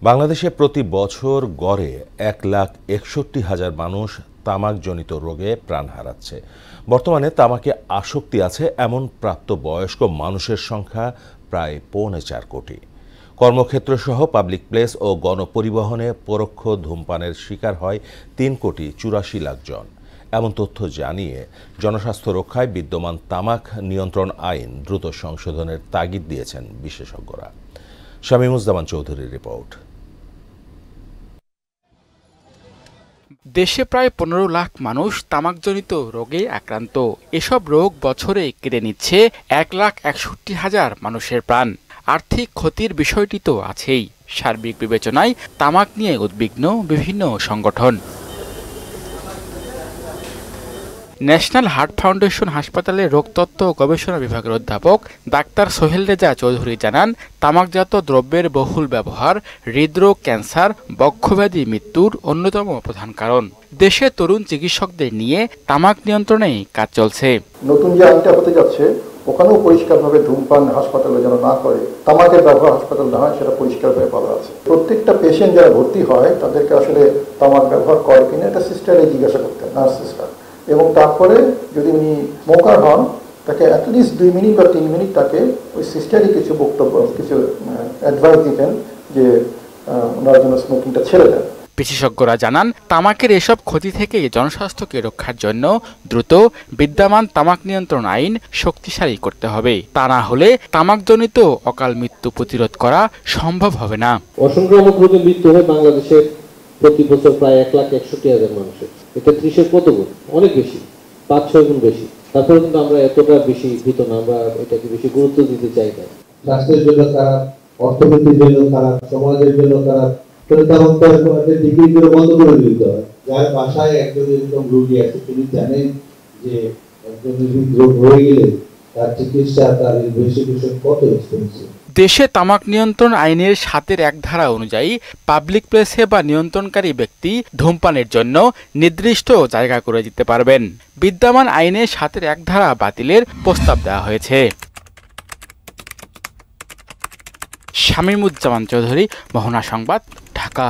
বাংলাদেশে প্রতি বছর গড়ে 1,61,000 মানুষ তামাকজনিত রোগে প্রাণ হারাচ্ছে। বর্তমানে তামাকে আসক্তি আছে এমন প্রাপ্তবয়স্ক মানুষের সংখ্যা প্রায় 4.25 কোটি। কর্মক্ষেত্র সহ পাবলিক প্লেস ও গণপরিবহনে পরোক্ষ ধূমপানের শিকার হয় 3,84 লাখ জন। এমন তথ্য জানিয়ে জনস্বাস্থ্য রক্ষায় বিদ্যমান তামাক নিয়ন্ত্রণ আইন দ্রুত সংশোধনের তাগিদ দিয়েছেন বিশেষজ্ঞরা। শামীমুজ্জামান চৌধুরীর রিপোর্ট। দেশে প্রায় 15 লাখ মানুষ তামাকজনিত রোগে আক্রান্ত। এসব রোগ বছরে কেড়ে নিচ্ছে 1,61,000 মানুষের প্রাণ। আর্থিক ক্ষতির বিষয়টি তো আছেই। সার্বিক বিবেচনায় তামাক নিয়ে উদ্বিগ্ন বিভিন্ন সংগঠন। ন্যাশনাল হার্ট ফাউন্ডেশন হাসপাতালের রোগতত্ত্ব গবেষণা বিভাগের অধ্যাপক ডাক্তার সোহেল রেজা চৌধুরী জানান, তামাকজাত দ্রব্যের বহুল ব্যবহার হৃদরোগ, ক্যান্সার, বক্ষব্যাধি মৃত্যুর অন্যতম প্রধান কারণ। দেশে তরুণ চিকিৎসকদের নিয়ে তামাক নিয়ন্ত্রণে কাজ চলছে। নতুন যে আইনটা হতে যাচ্ছে ওখানেও পরিষ্কারভাবে ধূমপান হাসপাতালে যেন না করে, তামাকের ব্যবহার হাসপাতাল না হয় সেটা পরিষ্কারভাবে বলা আছে। প্রত্যেকটা পেশেন্ট যারা ভর্তি হয় তাদেরকে আসলে তামাক ব্যবহার করে কিনা এটা সিস্টারে জিজ্ঞাসা করতে হয়, নার্স সিস্টার। এবং তারপরে যদি উনি স্মোকার হন তাকে অ্যাটলিস্ট 2 মিনিট বা 3 মিনিট তাকে ওই সিস্টারই কিছু বক্তব্য, কিছু অ্যাডভাইস দিতেন যে ওনার জন্য স্মোকিংটা ছেড়ে দেন। বিশেষজ্ঞরা জানান, তামাকের এসব ক্ষতি থেকে জনস্বাস্থ্যকে রক্ষার জন্য দ্রুত বিদ্যমান তামাক নিয়ন্ত্রণ আইন শক্তিশালী করতে হবে। তা না হলে তামাকজনিত অকাল মৃত্যু প্রতিরোধ করা সম্ভব হবে না। অসংক্রামক রোগে মৃত্যু হয় বাংলাদেশের প্রতি বছর প্রায় 1,61,000 মানুষের। এটা 30-এর কত গুণ, অনেক বেশি, 5-6 গুণ বেশি। তারপরে কিন্তু আমরা এতটা বেশি ভীত না, আমরা এটাকে বেশি গুরুত্ব দিতে চাই না। স্বাস্থ্যের জন্য খারাপ, অর্থনীতির জন্য খারাপ, সমাজের জন্য খারাপ। বন্ধ করে দিতে হয়। যার বাসায় একজন এরকম রোগী আছে তিনি জানেন যে একজন হৃদরোগ হয়ে গেলে তার চিকিৎসা, তার ইনভেস্টিগেশন কত এক্সপেন্সিভ। দেশে তামাক নিয়ন্ত্রণ আইনের 7-এর 1 ধারা অনুযায়ী পাবলিক প্লেসে বা নিয়ন্ত্রণকারী ব্যক্তি ধূমপানের জন্য নির্দিষ্ট জায়গা করে দিতে পারবেন। বিদ্যমান আইনে 7-এর 1 ধারা বাতিলের প্রস্তাব দেওয়া হয়েছে। শামীমুজ্জামান চৌধুরী, মোহনা সংবাদ, ঢাকা।